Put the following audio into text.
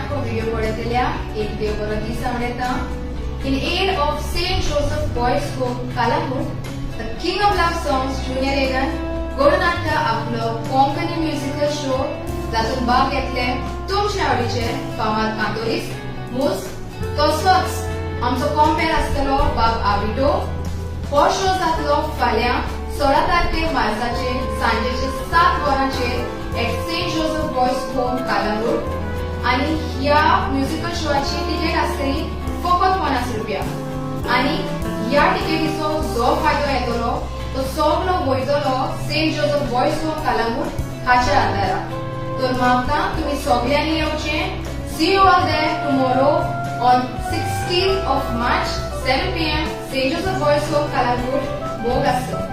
नाटको video पळयतल्या एक देव बरो दीस आवडटा. In aid of St. Joseph Boys Home, Kalamut, the King of Love Songs, Junior Reagan, गोडनाट्य आपलो Konkani musical show जातून भाग घेतले तुमचे आवडीचे फामाद कांतोरीस मूस. तसोच आमचो कॉम्पेर आसतलो बाब आबिटो. हो शो जातलो फाल्यां 16 तारखेर मार्चाचे सांजेचे 7 वरांचेर at saint Joseph boys home Calangute. आणि ह्या म्युझिकल शोची तिकेट आसतली फकत 50 रुपया. आणि ह्या तिकेटीचो जो फायदो येतलो तो सगळो वयतलो saint Joseph boys home Calangute हाच्या आदाराक. तर मागता तुम्ही सगळ्यांनी येवचें. See you all there tomorrow on 16th of March 7 p.m. St. Joseph Boys Home Kalangut, Mogasto.